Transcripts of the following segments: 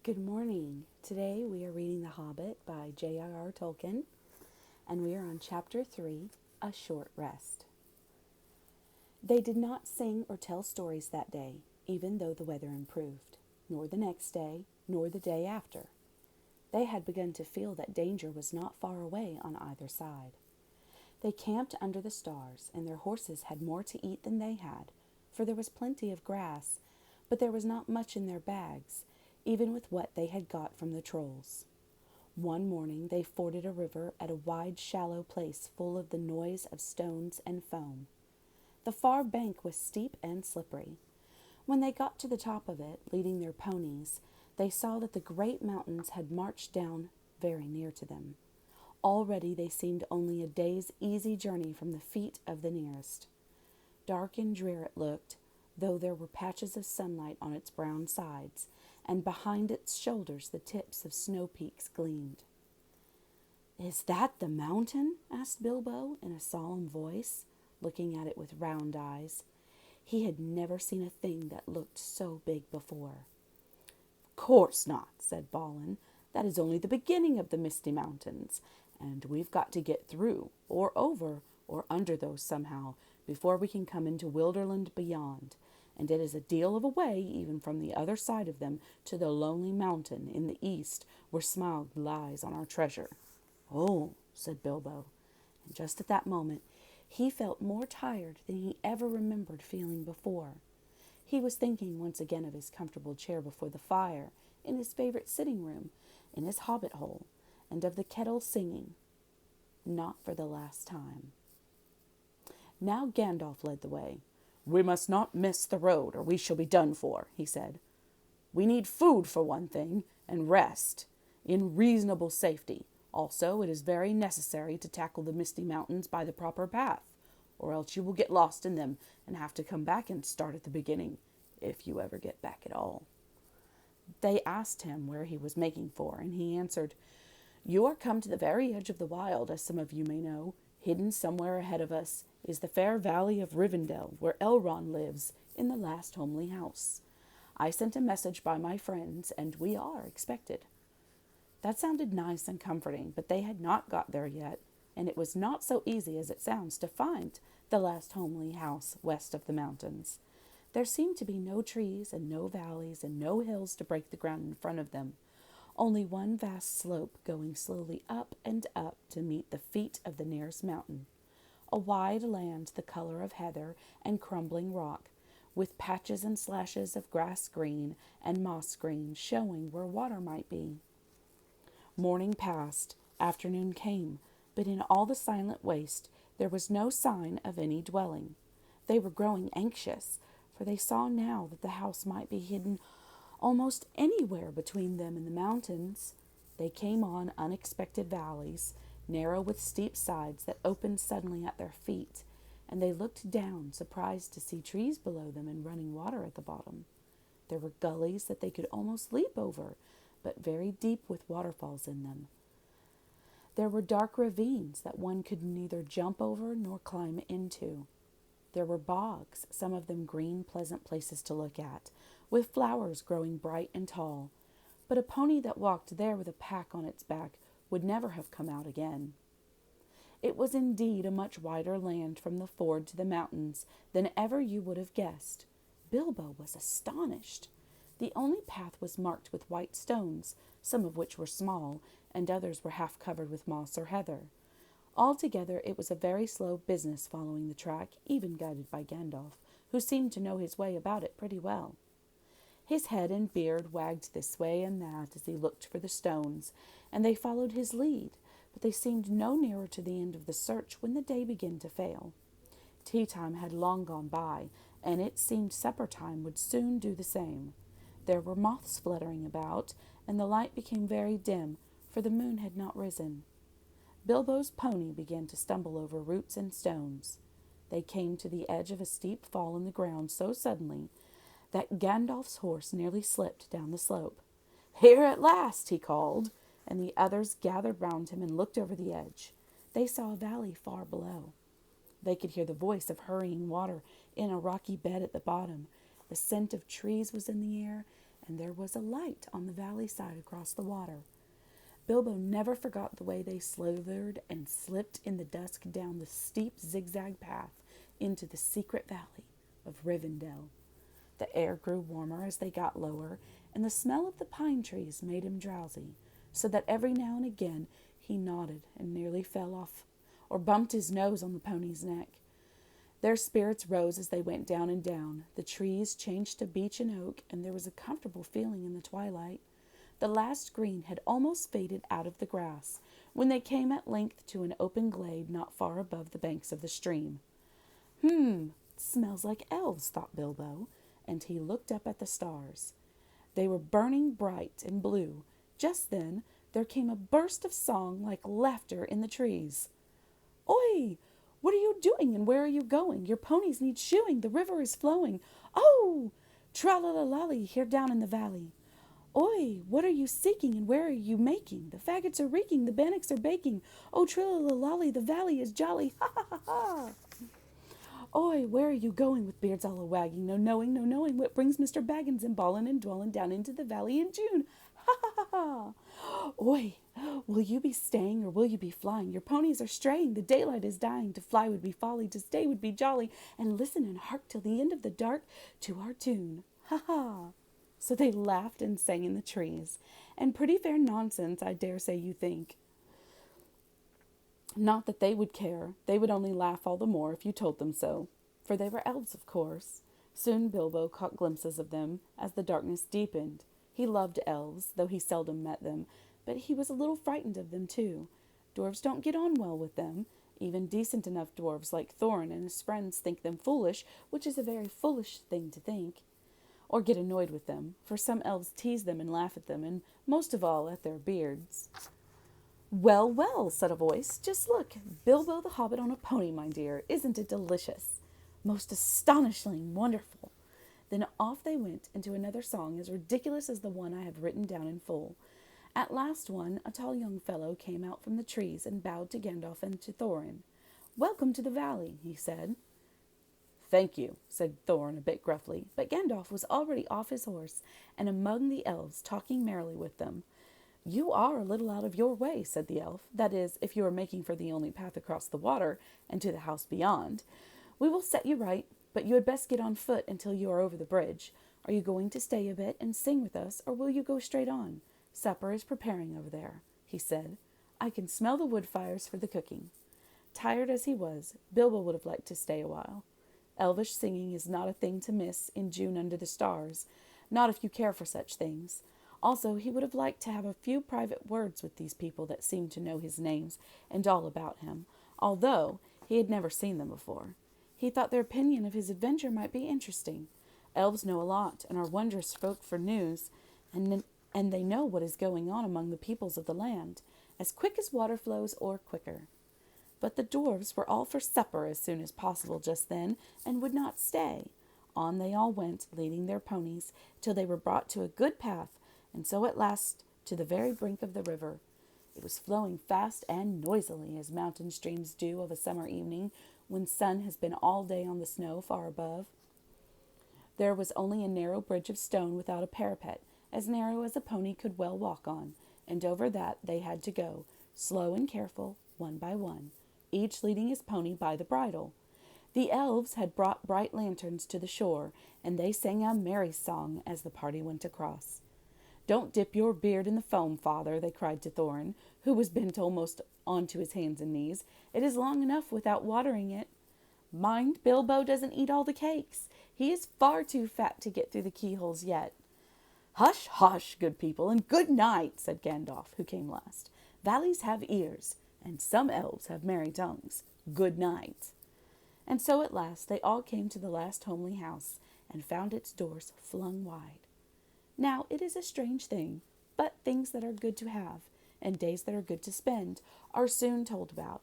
Good morning. Today we are reading The Hobbit by J.R.R. Tolkien, and we are on Chapter 3, A Short Rest. They did not sing or tell stories that day, even though the weather improved, nor the next day, nor the day after. They had begun to feel that danger was not far away on either side. They camped under the stars, and their horses had more to eat than they had, for there was plenty of grass, but there was not much in their bags, even with what they had got from the trolls. One morning they forded a river at a wide, shallow place full of the noise of stones and foam. The far bank was steep and slippery. When they got to the top of it, leading their ponies, they saw that the great mountains had marched down very near to them. Already they seemed only a day's easy journey from the feet of the nearest. Dark and drear it looked, though there were patches of sunlight on its brown sides, and behind its shoulders the tips of snow peaks gleamed. "Is that the mountain?" asked Bilbo in a solemn voice, looking at it with round eyes. He had never seen a thing that looked so big before. "Of course not," said Balin. "That is only the beginning of the Misty Mountains, and we've got to get through, or over, or under those somehow, before we can come into Wilderland beyond. And it is a deal of a way, even from the other side of them, to the lonely mountain in the east where Smaug lies on our treasure." "Oh," said Bilbo, and just at that moment he felt more tired than he ever remembered feeling before. He was thinking once again of his comfortable chair before the fire, in his favorite sitting room, in his hobbit hole, and of the kettle singing. Not for the last time. Now Gandalf led the way. "We must not miss the road, or we shall be done for," he said. "We need food for one thing, and rest, in reasonable safety. Also, it is very necessary to tackle the Misty Mountains by the proper path, or else you will get lost in them and have to come back and start at the beginning, if you ever get back at all." They asked him where he was making for, and he answered, "You are come to the very edge of the wild, as some of you may know. Hidden somewhere ahead of us is the fair valley of Rivendell, where Elrond lives in the last homely house. I sent a message by my friends, and we are expected." That sounded nice and comforting, but they had not got there yet, and it was not so easy as it sounds to find the last homely house west of the mountains. There seemed to be no trees and no valleys and no hills to break the ground in front of them. Only one vast slope going slowly up and up to meet the feet of the nearest mountain. A wide land the color of heather and crumbling rock, with patches and slashes of grass green and moss green showing where water might be. Morning passed, afternoon came, but in all the silent waste there was no sign of any dwelling. They were growing anxious, for they saw now that the house might be hidden almost anywhere between them and the mountains. They came on unexpected valleys, narrow with steep sides that opened suddenly at their feet, and they looked down, surprised to see trees below them and running water at the bottom. There were gullies that they could almost leap over, but very deep with waterfalls in them. There were dark ravines that one could neither jump over nor climb into. There were bogs, some of them green, pleasant places to look at, with flowers growing bright and tall, but a pony that walked there with a pack on its back would never have come out again. It was indeed a much wider land from the ford to the mountains than ever you would have guessed. Bilbo was astonished. The only path was marked with white stones, some of which were small, and others were half covered with moss or heather. Altogether, it was a very slow business following the track, even guided by Gandalf, who seemed to know his way about it pretty well. His head and beard wagged this way and that as he looked for the stones, and they followed his lead, but they seemed no nearer to the end of the search when the day began to fail. Tea-time had long gone by, and it seemed supper-time would soon do the same. There were moths fluttering about, and the light became very dim, for the moon had not risen. Bilbo's pony began to stumble over roots and stones. They came to the edge of a steep fall in the ground so suddenly that Gandalf's horse nearly slipped down the slope. "Here at last!" he called, and the others gathered round him and looked over the edge. They saw a valley far below. They could hear the voice of hurrying water in a rocky bed at the bottom. The scent of trees was in the air, and there was a light on the valley side across the water. Bilbo never forgot the way they slithered and slipped in the dusk down the steep zigzag path into the secret valley of Rivendell. The air grew warmer as they got lower, and the smell of the pine trees made him drowsy, so that every now and again he nodded and nearly fell off or bumped his nose on the pony's neck. Their spirits rose as they went down and down. The trees changed to beech and oak, and there was a comfortable feeling in the twilight. The last green had almost faded out of the grass when they came at length to an open glade not far above the banks of the stream. Smells like elves, thought Bilbo, and he looked up at the stars. They were burning bright and blue. Just then there came a burst of song like laughter in the trees. "Oi! What are you doing and where are you going? Your ponies need shoeing. The river is flowing. Oh! Tra-la-la-lally here down in the valley. Oi! What are you seeking and where are you making? The faggots are reeking, the bannocks are baking. Oh, trilla-la-lally, the valley is jolly. Ha ha ha ha! Oi, where are you going with beards all a-wagging? No knowing what brings Mr. Baggins and ballin' and dwellin' down into the valley in June. Ha ha ha ha! Oi, will you be staying or will you be flying? Your ponies are straying, the daylight is dying. To fly would be folly, to stay would be jolly. And listen and hark till the end of the dark to our tune. Ha ha! So they laughed and sang in the trees. And pretty fair nonsense, I dare say you think. Not that they would care. They would only laugh all the more if you told them so. For they were elves, of course. Soon Bilbo caught glimpses of them as the darkness deepened. He loved elves, though he seldom met them, but he was a little frightened of them, too. Dwarves don't get on well with them. Even decent enough dwarves like Thorin and his friends think them foolish, which is a very foolish thing to think. Or get annoyed with them, for some elves tease them and laugh at them, and most of all at their beards. "Well, well," said a voice. "Just look. Bilbo the Hobbit on a pony, my dear. Isn't it delicious? Most astonishingly wonderful." Then off they went into another song as ridiculous as the one I have written down in full. At last one, a tall young fellow came out from the trees and bowed to Gandalf and to Thorin. "Welcome to the valley," he said. "Thank you," said Thorin a bit gruffly, but Gandalf was already off his horse and among the elves, talking merrily with them. "You are a little out of your way," said the elf. "That is, if you are making for the only path across the water and to the house beyond. We will set you right, but you had best get on foot until you are over the bridge. Are you going to stay a bit and sing with us, or will you go straight on? Supper is preparing over there," he said. "I can smell the wood fires for the cooking." Tired as he was, Bilbo would have liked to stay a while. Elvish singing is not a thing to miss in June under the stars, not if you care for such things. Also, he would have liked to have a few private words with these people that seemed to know his names and all about him, although he had never seen them before. He thought their opinion of his adventure might be interesting. Elves know a lot and are wondrous folk for news, and they know what is going on among the peoples of the land, as quick as water flows or quicker. But the dwarves were all for supper as soon as possible just then, and would not stay. On they all went, leading their ponies, till they were brought to a good path, and so at last to the very brink of the river. It was flowing fast and noisily, as mountain streams do of a summer evening, when sun has been all day on the snow far above. There was only a narrow bridge of stone without a parapet, as narrow as a pony could well walk on, and over that they had to go, slow and careful, one by one, each leading his pony by the bridle. The elves had brought bright lanterns to the shore, and they sang a merry song as the party went across. "Don't dip your beard in the foam, father," they cried to Thorin, who was bent almost onto his hands and knees. "It is long enough without watering it. Mind, Bilbo doesn't eat all the cakes. He is far too fat to get through the keyholes yet." "Hush, hush, good people, and good night," said Gandalf, who came last. "Valleys have ears, and some elves have merry tongues. Good night." And so at last they all came to the last homely house, and found its doors flung wide. Now, it is a strange thing, but things that are good to have, and days that are good to spend, are soon told about,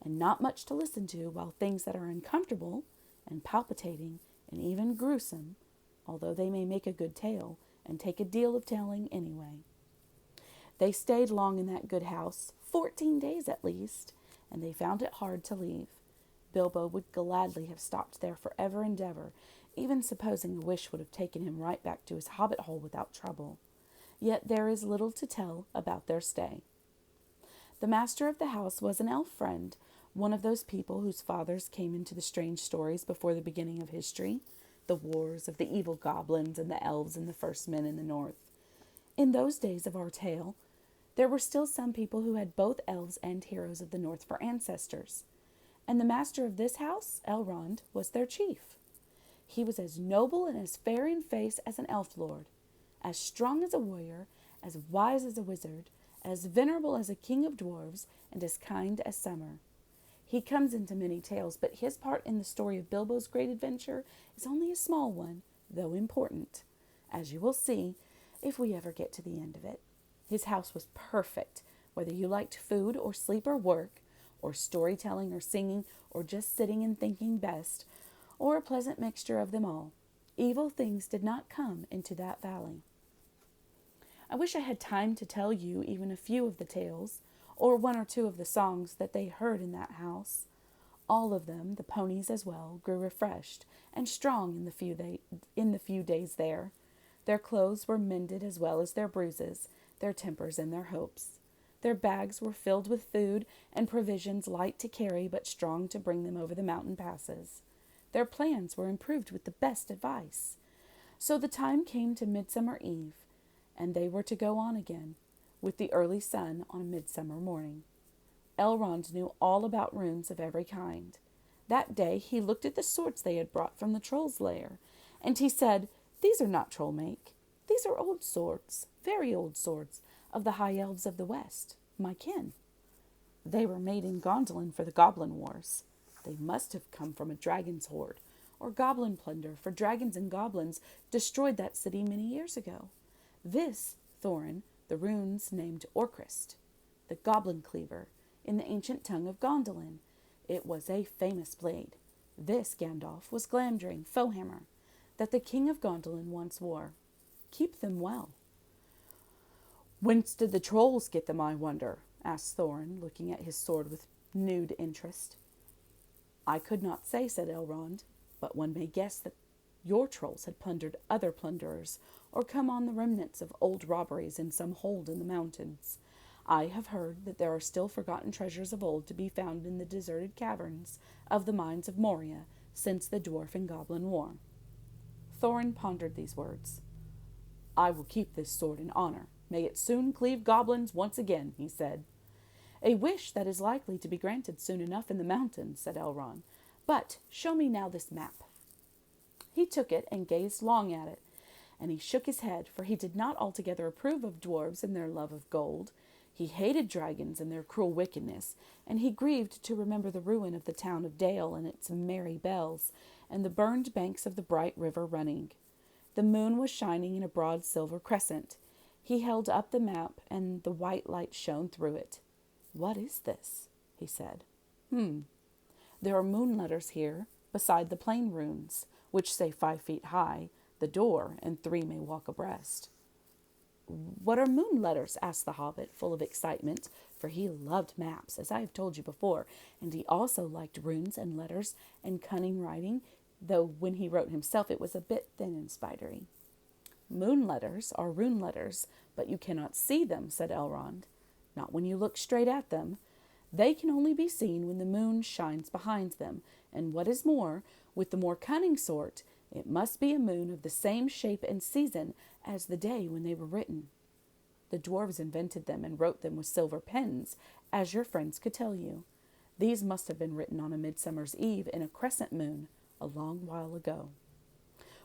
and not much to listen to, while things that are uncomfortable, and palpitating, and even gruesome, although they may make a good tale, and take a deal of telling anyway. They stayed long in that good house, 14 days at least, and they found it hard to leave. Bilbo would gladly have stopped there forever and ever, even supposing a wish would have taken him right back to his hobbit hole without trouble. Yet there is little to tell about their stay. The master of the house was an elf friend, one of those people whose fathers came into the strange stories before the beginning of history, the wars of the evil goblins and the elves and the first men in the north. In those days of our tale, there were still some people who had both elves and heroes of the north for ancestors, and the master of this house, Elrond, was their chief. He was as noble and as fair in face as an elf lord, as strong as a warrior, as wise as a wizard, as venerable as a king of dwarves, and as kind as summer. He comes into many tales, but his part in the story of Bilbo's great adventure is only a small one, though important, as you will see if we ever get to the end of it. His house was perfect, whether you liked food or sleep or work, or storytelling or singing, or just sitting and thinking best, or a pleasant mixture of them all. Evil things did not come into that valley. I wish I had time to tell you even a few of the tales, or one or two of the songs that they heard in that house. All of them, the ponies as well, grew refreshed and strong in the few days there. Their clothes were mended as well as their bruises, their tempers and their hopes. Their bags were filled with food and provisions light to carry but strong to bring them over the mountain passes. Their plans were improved with the best advice. So the time came to Midsummer Eve, and they were to go on again, with the early sun on midsummer morning. Elrond knew all about runes of every kind. That day he looked at the swords they had brought from the troll's lair, and he said, "These are not troll make. These are old swords, very old swords, of the high elves of the west, my kin. They were made in Gondolin for the goblin wars. They must have come from a dragon's horde, or goblin plunder, for dragons and goblins destroyed that city many years ago. This, Thorin, the runes named Orcrist, the goblin cleaver, in the ancient tongue of Gondolin. It was a famous blade. This, Gandalf, was Glamdring, Foehammer, that the king of Gondolin once wore. Keep them well." "Whence did the trolls get them, I wonder?" asked Thorin, looking at his sword with renewed interest. "I could not say," said Elrond, "but one may guess that your trolls had plundered other plunderers, or come on the remnants of old robberies in some hold in the mountains. I have heard that there are still forgotten treasures of old to be found in the deserted caverns of the mines of Moria since the dwarf and goblin war." Thorin pondered these words. "I will keep this sword in honor. May it soon cleave goblins once again," he said. "A wish that is likely to be granted soon enough in the mountains," said Elrond. "But show me now this map." He took it and gazed long at it, and he shook his head, for he did not altogether approve of dwarves and their love of gold. He hated dragons and their cruel wickedness, and he grieved to remember the ruin of the town of Dale and its merry bells, and the burned banks of the bright river running. The moon was shining in a broad silver crescent. He held up the map, and the white light shone through it. "What is this?" he said. There are moon letters here, beside the plain runes, which say 5 feet high, the door, and 3 may walk abreast." "What are moon letters?" asked the hobbit, full of excitement, for he loved maps, as I have told you before, and he also liked runes and letters and cunning writing, though when he wrote himself it was a bit thin and spidery. "Moon letters are rune letters, but you cannot see them," said Elrond. "Not when you look straight at them. They can only be seen when the moon shines behind them, and what is more, with the more cunning sort, it must be a moon of the same shape and season as the day when they were written. The dwarves invented them and wrote them with silver pens, as your friends could tell you. These must have been written on a midsummer's eve in a crescent moon a long while ago."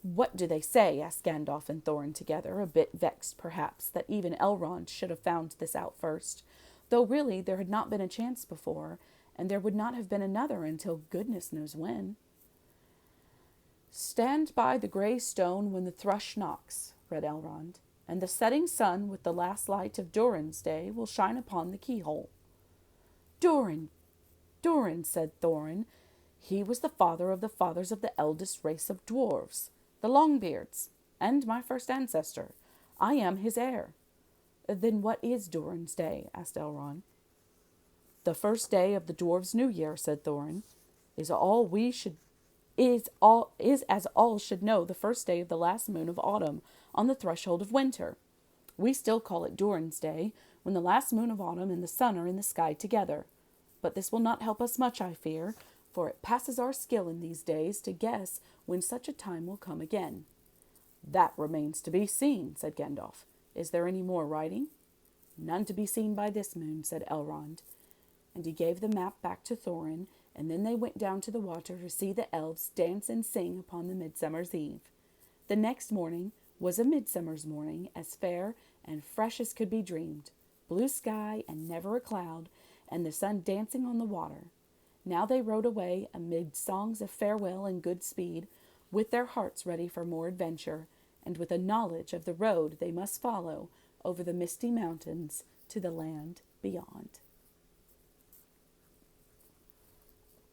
"What do they say?" asked Gandalf and Thorin together, a bit vexed, perhaps, that even Elrond should have found this out first, though really there had not been a chance before, and there would not have been another until goodness knows when. "Stand by the grey stone when the thrush knocks," read Elrond, "and the setting sun with the last light of Durin's day will shine upon the keyhole." "Durin, Durin," said Thorin. "He was the father of the fathers of the eldest race of dwarves, the Longbeards, and my first ancestor. I am his heir." "Then what is Durin's day?" asked Elrond. "The first day of the dwarves' new year," said Thorin, "is all we should is as all should know the first day of the last moon of autumn on the threshold of winter. We still call it Durin's Day, when the last moon of autumn and the sun are in the sky together. But this will not help us much, I fear, for it passes our skill in these days to guess when such a time will come again. That remains to be seen, said Gandalf. Is there any more writing? None to be seen by this moon, said Elrond. And he gave the map back to Thorin, and then they went down to the water to see the elves dance and sing upon the Midsummer's Eve. The next morning was a midsummer's morning, as fair and fresh as could be dreamed, blue sky and never a cloud, and the sun dancing on the water. Now they rode away amid songs of farewell and good speed, with their hearts ready for more adventure, and with a knowledge of the road they must follow over the misty mountains to the land beyond.